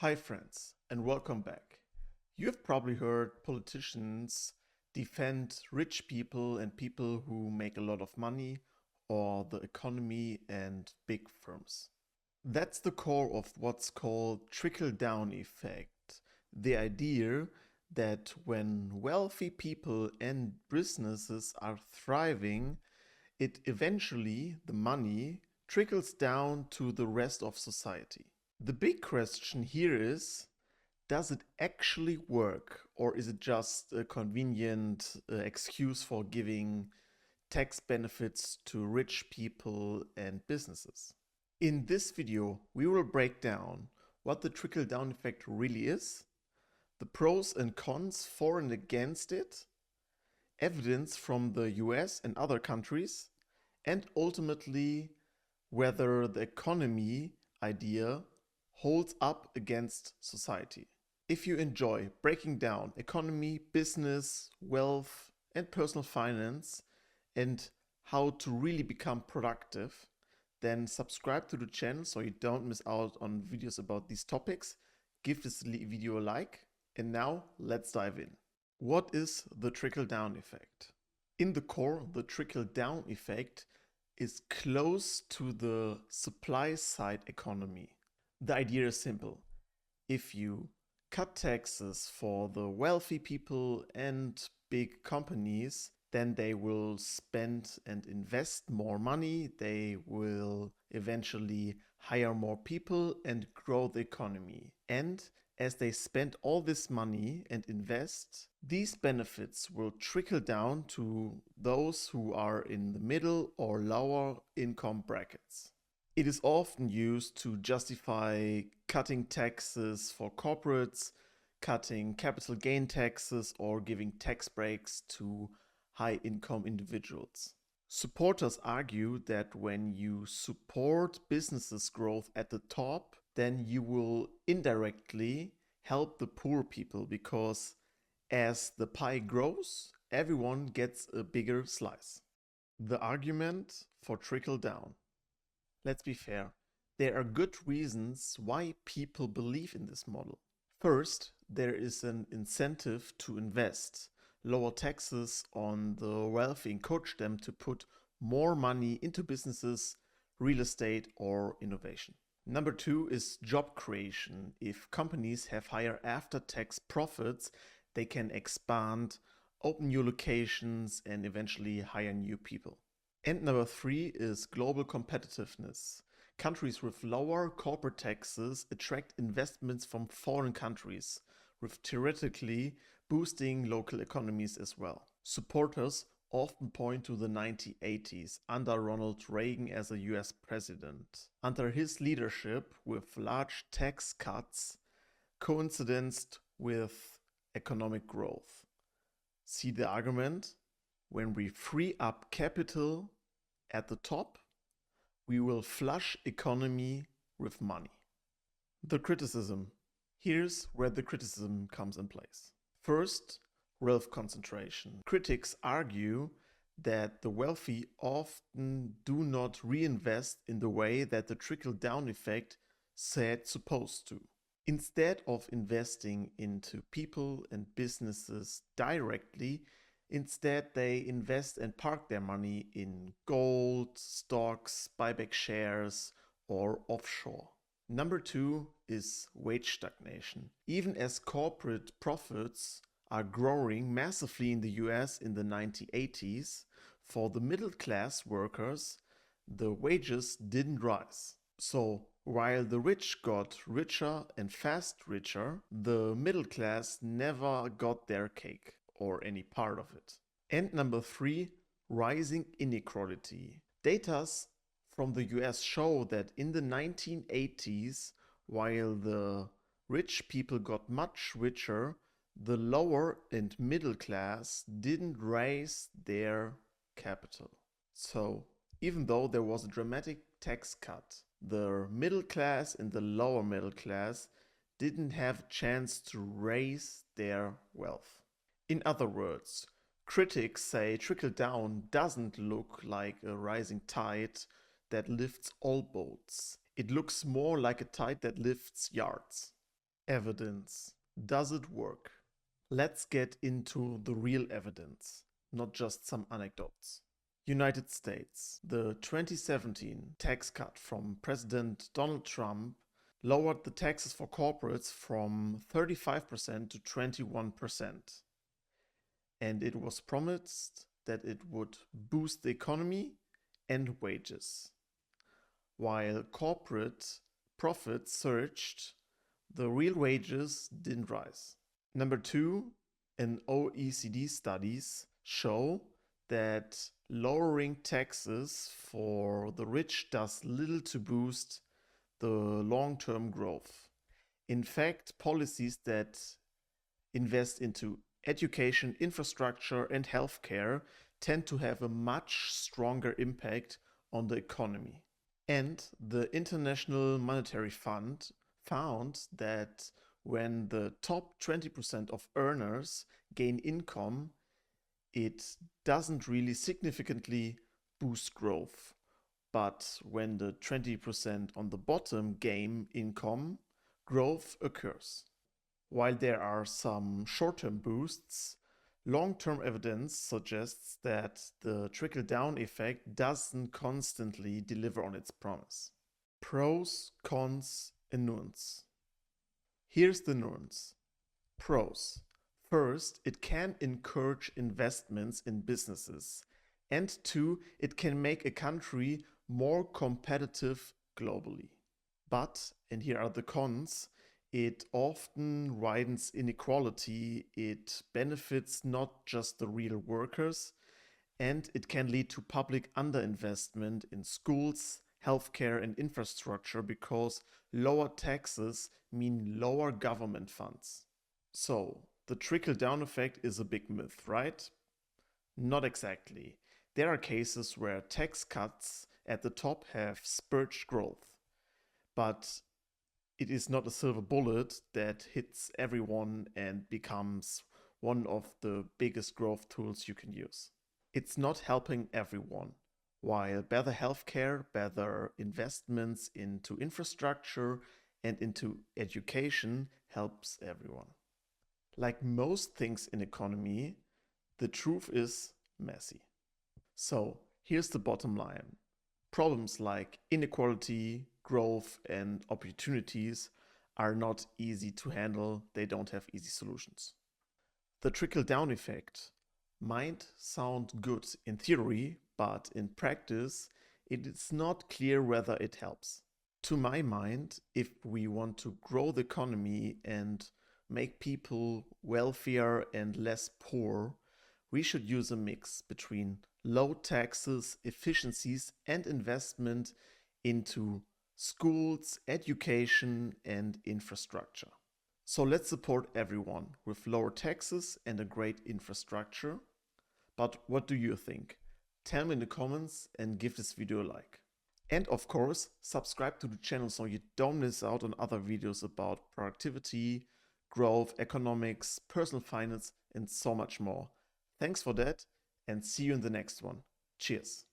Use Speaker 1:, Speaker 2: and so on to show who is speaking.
Speaker 1: Hi friends, and welcome back. You have probably heard politicians defend rich people and people who make a lot of money, or the economy and big firms. That's the core of what's called trickle-down effect. The idea that when wealthy people and businesses are thriving, it eventually, the money, trickles down to the rest of society. The big question here is, does it actually work, or is it just a convenient excuse for giving tax benefits to rich people and businesses? In this video, we will break down what the trickle-down effect really is, the pros and cons for and against it, evidence from the US and other countries, and ultimately whether the economy idea holds up against society. If you enjoy breaking down economy, business, wealth, and personal finance, and how to really become productive, then subscribe to the channel so you don't miss out on videos about these topics. Give this video a like, and now let's dive in. What is the trickle-down effect? In the core, the trickle-down effect is close to the supply side economy. The idea is simple. If you cut taxes for the wealthy people and big companies, then they will spend and invest more money. They will eventually hire more people and grow the economy. And as they spend all this money and invest, these benefits will trickle down to those who are in the middle or lower income brackets. It is often used to justify cutting taxes for corporates, cutting capital gain taxes, or giving tax breaks to high-income individuals. Supporters argue that when you support businesses' growth at the top, then you will indirectly help the poor people, because as the pie grows, everyone gets a bigger slice. The argument for trickle down. Let's be fair, there are good reasons why people believe in this model. First, there is an incentive to invest. Lower taxes on the wealthy encourage them to put more money into businesses, real estate, or innovation. Number two is job creation. If companies have higher after-tax profits, they can expand, open new locations, and eventually hire new people. And number three is global competitiveness. Countries with lower corporate taxes attract investments from foreign countries, with theoretically boosting local economies as well. Supporters often point to the 1980s under Ronald Reagan as a US president. Under his leadership, with large tax cuts, coincided with economic growth. See the argument? When we free up capital at the top, we will flush economy with money. The criticism. Here's where the criticism comes in place. First, wealth concentration. Critics argue that the wealthy often do not reinvest in the way that the trickle-down effect said supposed to. Instead of investing into people and businesses directly, instead they invest and park their money in gold, stocks, buyback shares, or offshore. Number two is wage stagnation. Even as corporate profits are growing massively in the US in the 1980s, for the middle class workers, the wages didn't rise. So while the rich got richer and fast richer, the middle class never got their cake or any part of it. And number three, rising inequality. Data from the US show that in the 1980s, while the rich people got much richer, the lower and middle class didn't raise their capital. So even though there was a dramatic tax cut, the middle class and the lower middle class didn't have a chance to raise their wealth. In other words, critics say trickle-down doesn't look like a rising tide that lifts all boats. It looks more like a tide that lifts yards. Evidence. Does it work? Let's get into the real evidence, not just some anecdotes. United States. The 2017 tax cut from President Donald Trump lowered the taxes for corporates from 35% to 21%. And it was promised that it would boost the economy and wages. While corporate profits surged, the real wages didn't rise. Number two, an OECD studies show that lowering taxes for the rich does little to boost the long-term growth. In fact, policies that invest into education, infrastructure, and healthcare tend to have a much stronger impact on the economy. And the International Monetary Fund found that when the top 20% of earners gain income, it doesn't really significantly boost growth. But when the 20% on the bottom gain income, growth occurs. While there are some short-term boosts, long-term evidence suggests that the trickle-down effect doesn't constantly deliver on its promise. Pros, cons, and nuance. Here's the nuance. Pros. First, it can encourage investments in businesses. And two, it can make a country more competitive globally. But, and here are the cons, it often widens inequality, it benefits not just the real workers, and it can lead to public underinvestment in schools, healthcare, and infrastructure because lower taxes mean lower government funds. So, the trickle-down effect is a big myth, right? Not exactly. There are cases where tax cuts at the top have spurred growth, but it is not a silver bullet that hits everyone and becomes one of the biggest growth tools you can use. It's not helping everyone, while better healthcare, better investments into infrastructure and into education helps everyone. Like most things in economy, the truth is messy. So here's the bottom line. Problems like inequality, growth, and opportunities are not easy to handle. They don't have easy solutions. The trickle-down effect might sound good in theory, but in practice, it is not clear whether it helps. To my mind, if we want to grow the economy and make people wealthier and less poor, we should use a mix between low taxes, efficiencies, and investment into schools, education, and infrastructure. So let's support everyone with lower taxes and a great infrastructure. But what do you think? Tell me in the comments and give this video a like. And of course, subscribe to the channel so you don't miss out on other videos about productivity, growth, economics, personal finance, and so much more. Thanks for that, and see you in the next one. Cheers.